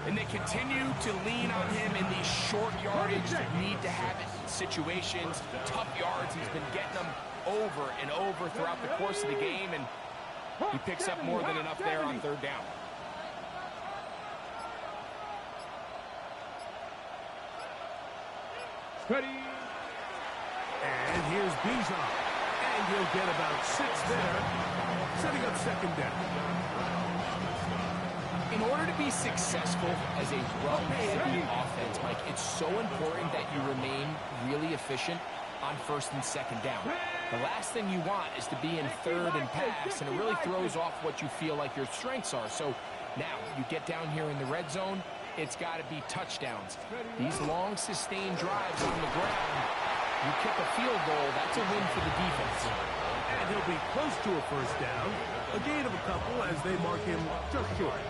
And they continue to lean on him in these short yardage, need to have it situations, tough yards. He's been getting them over and over throughout the course of the game, and he picks up more than enough there on third down. Ready. And here's Bijan. And he'll get about 6 there, setting up second down. In order to be successful as a run-heavy offense, Mike, it's so important that you remain really efficient on first and second down. The last thing you want is to be in third and pass, and it really throws off what you feel like your strengths are. So now you get down here in the red zone, it's got to be touchdowns. These long, sustained drives on the ground You kick a field goal, that's a win for the defense. And he'll be close to a first down. A gain of a couple as they mark him just short.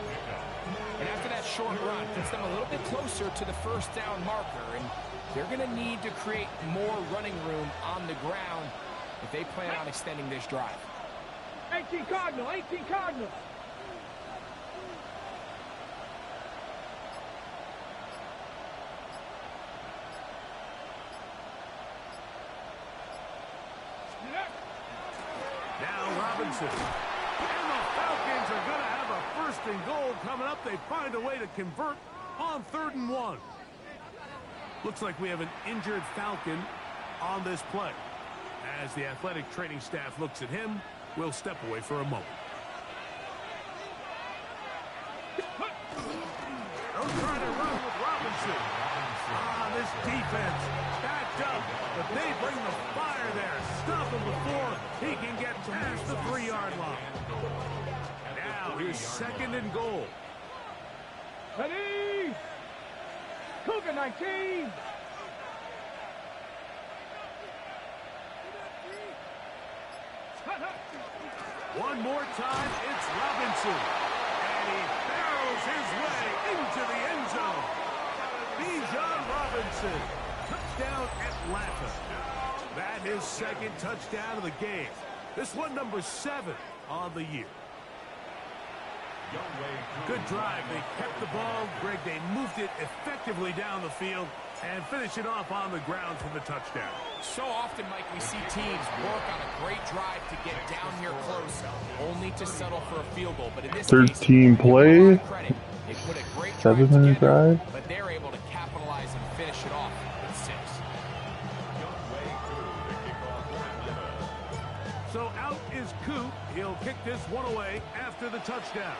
And after that short run, gets them a little bit closer to the first down marker. And they're going to need to create more running room on the ground if they plan on extending this drive. 18 Cardinal, 18 Cardinal. Now Robinson. And the Falcons are going to have a first and goal coming up. They find a way to convert on 3rd and 1. Looks like we have an injured Falcon on this play. As the athletic training staff looks at him, we'll step away for a moment. They're trying to run with Robinson. This defense backed up, but they bring the fire there. Stop him before he can get past the 3-yard line. Now here's 2nd and goal. Ready? Cougar 19. One more time, it's Robinson. And he barrels his way into the end zone. Bijan Robinson. Touchdown Atlanta. That is 2nd touchdown of the game. This one number 7 on the year. Good drive. They kept the ball. Greg, they moved it effectively down the field and finish it off on the ground for the touchdown. So often, Mike, we see teams work on a great drive to get down here close, only to settle for a field goal. But in this 13 case, play, credit. They put a great 7-minute drive, but they're able to capitalize and finish it off with 6. So out is Coop. He'll kick this one away after the touchdown.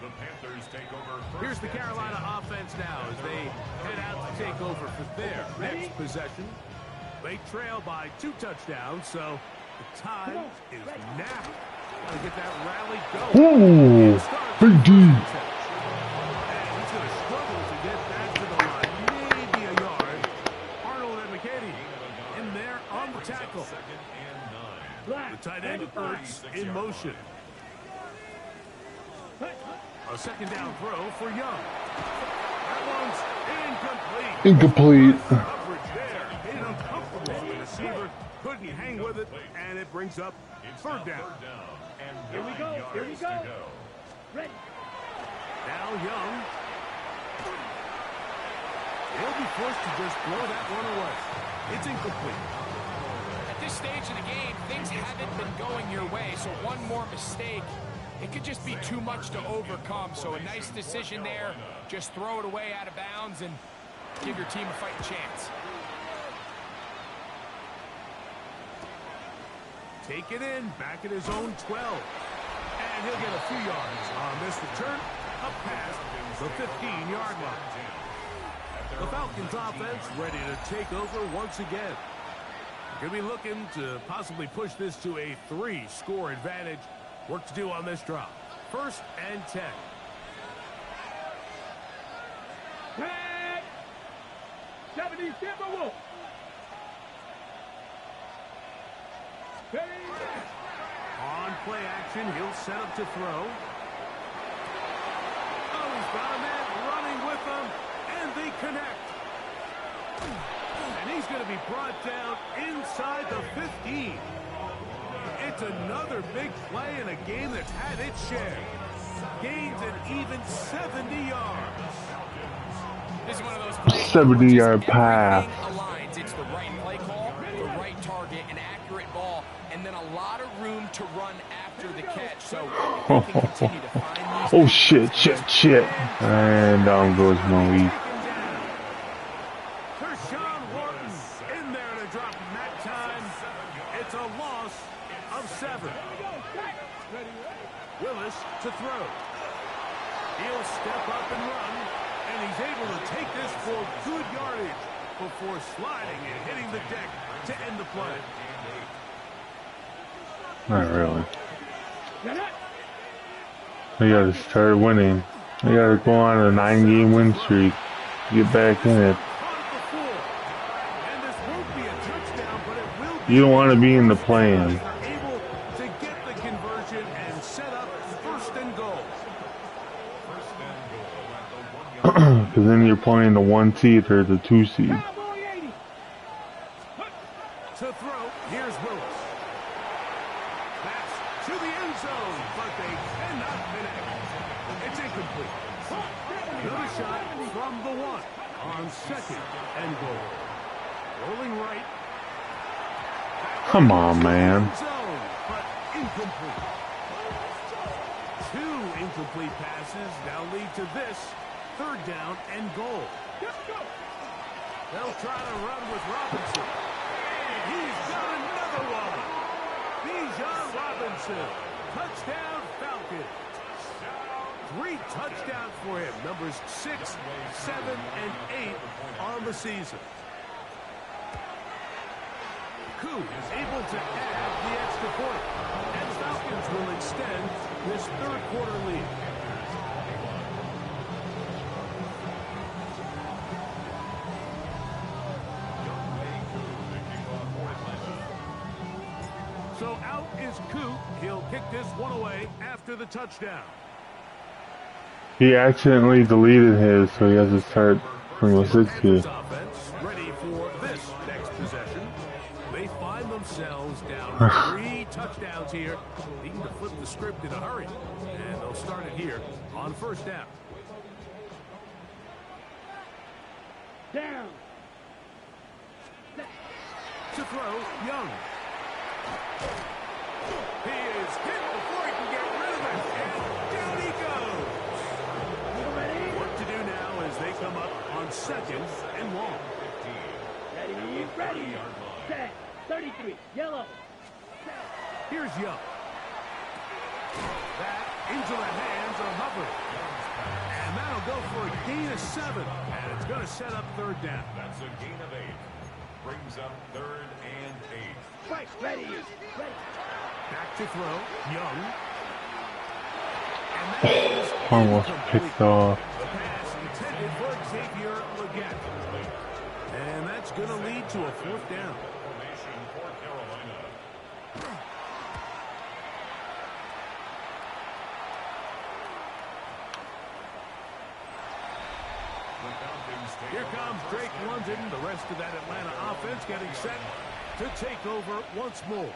The Panthers take over. Here's the Carolina offense now as they head out to take over for their next possession. They trail by 2 touchdowns, so the time is now. Got to get that rally going. ooh, big D. And he's going to struggle to get back to the line. Maybe a yard. Arnold and McKinney in there on the tackle. The tight end Ertz in motion. A 2nd down throw for Young. That one's incomplete. Incomplete. Coverage there. Made it uncomfortable for the receiver. Couldn't hang with it, and it brings up 3rd down. Here we go. Here we go. Ready. Now Young. He'll be forced to just throw that one away. It's incomplete. At this stage of the game, things haven't been going your way, so one more mistake, it could just be too much to overcome. So a nice decision there. Just throw it away out of bounds and give your team a fighting chance. Take it in, back at his own 12. And he'll get a few yards on this return, up past the 15-yard line. The Falcons offense ready to take over once again. Going to be looking to possibly push this to a 3-score advantage. Work to do on this drop. 1st and 10. Tag. 70 Timberwolves. On play action, he'll set up to throw. Oh, he's got a man running with them, and they connect. And he's going to be brought down inside the 15. It's another big play in a game that's had its share. Gains an even 70 yards. This is one of those plays 70-yard pass. aligns. It's the right play call, the right target, an accurate ball, and then a lot of room to run after the catch. So they can continue to find these. Oh shit. And down goes Malik. Tershawn Wharton in there to drop him that time. It's a loss of 7. Willis to throw. He'll step up and run, and he's able to take this for good yardage before sliding and hitting the deck to end the play. Not really. They gotta start winning. They gotta go on a 9-game win streak. Get back in it. You don't want to be in the plan. Able to get the conversion and set up first and goal. Because then you're playing the 1 seed or the 2 seed. To throw, here's Willis. That's to the end zone, but they cannot connect. It's incomplete. Another shot from the 1 on second and goal. Rolling right. Come on, man. Zone, but incomplete. 2 incomplete passes now lead to this. Third down and goal. They'll try to run with Robinson. And he's got another one. Bijan Robinson. Touchdown Falcons. 3 touchdowns for him. Numbers 6, 7, and 8 on the season. Koo is able to add the extra point. And Falcons will extend this third quarter lead. So out is Koo. He'll kick this one away after the touchdown. He accidentally deleted his, so he has to start from the 60. Panthers offense ready for this next possession. They find themselves down 3 touchdowns here. Needing to flip the script in a hurry. And they'll start it here on first down. Down. To throw, Young. He is hit before he can get rid of it. And down he goes. What to do now as they come up on second and long. Ready. Set. 33. Yellow. Here's Young. That into the hands of Hubbard. And that'll go for a gain of 7. And it's going to set up third down. That's a gain of 8. Brings up 3rd and 8. Right. Ready. Back to throw. Young. And that is Almost picked off. the pass intended for Xavier Legette. And that's going to lead to a fourth down. Formation for Carolina. The Falcons take Here over comes first Drake and London, the rest of that Atlanta offense getting set to take over once more.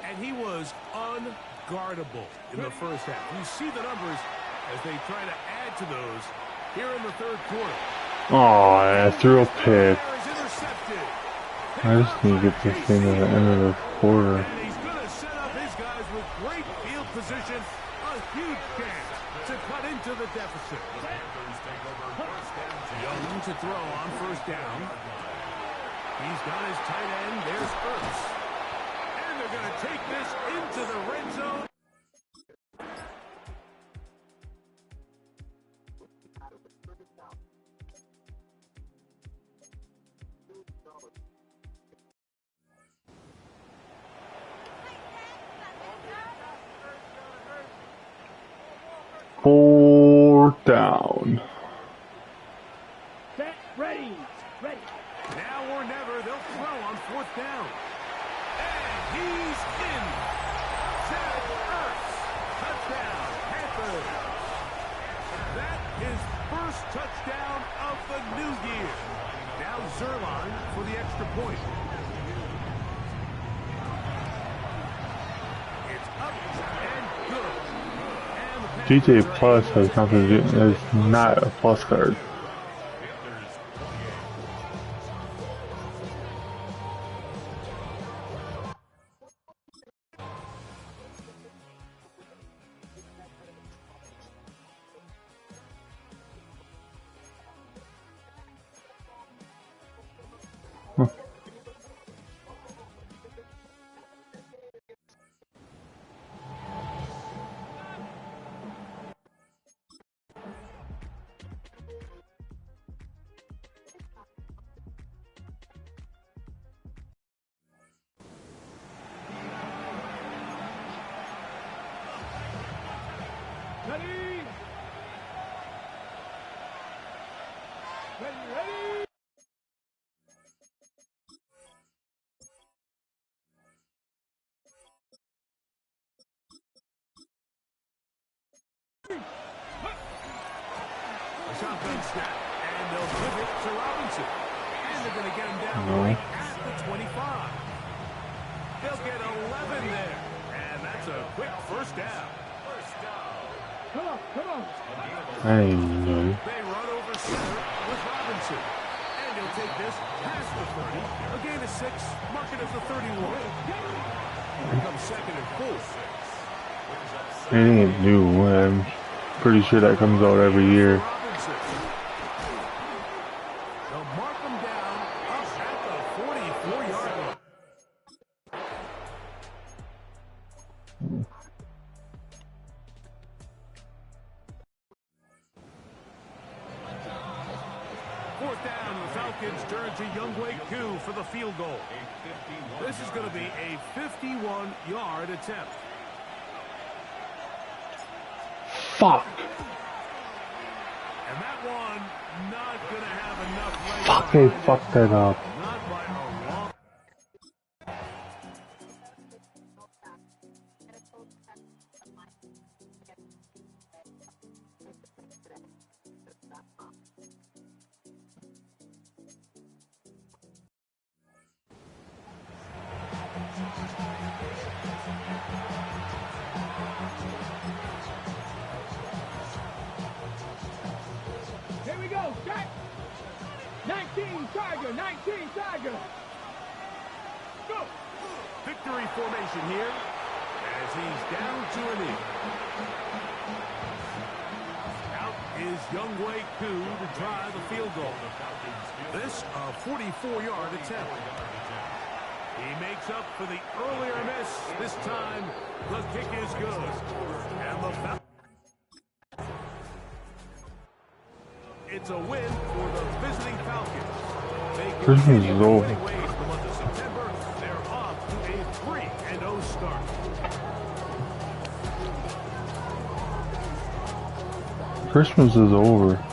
And he was unguardable in the first half. You see the numbers as they try to add to those here in the third quarter. Oh, I threw a pick. There is intercepted. I just need to get this thing to the end of the quarter. And he's going to set up his guys with great field position. A huge chance to cut into the deficit. Panthers take over first and 10. Young to throw on first down. He's got his tight end. There's Ertz. And they're going to take this into the red zone. Fourth down. Set. Ready. Now or never, they'll throw on fourth down. And he's in. Zach Ertz. Touchdown, Panthers. That is first touchdown of the new year. Now Zerline for the extra point. It's up and good. And the GTA Panthers Plus are has able to nothing to do, edge is not a plus card. Ready. Ready. Shotgun snap, and they'll give it to Robinson. And they're going to get him down right at the 25. They'll get 11 there. And that's a quick first down. Come on, come on. I didn't know. They run over center with Robinson. And he'll take this past the 30. A gain of 6, mark it as the 31. Becomes second and 4. It ain't new. I'm pretty sure that comes out every year. They'll mark them down up at the 44-yard line. Fourth down, the Falcons turn to Younghoe Koo for the field goal. This is going to be a 51-yard attempt. Fuck. And that one not going to have enough legs. Fuck, they fucked that up. Not by a long. Here we go, set. 19 Tiger, 19 Tiger. Go. Victory formation here as he's down to a knee. Out is Younghoe Koo to try the field goal. This a 44-yard attempt. He makes up for the earlier miss. This time the kick is good. And the Falcons. It's a win for the visiting Falcons. They Christmas is over. winning ways for the month of September. They're off to a 3-0 start. Christmas is over.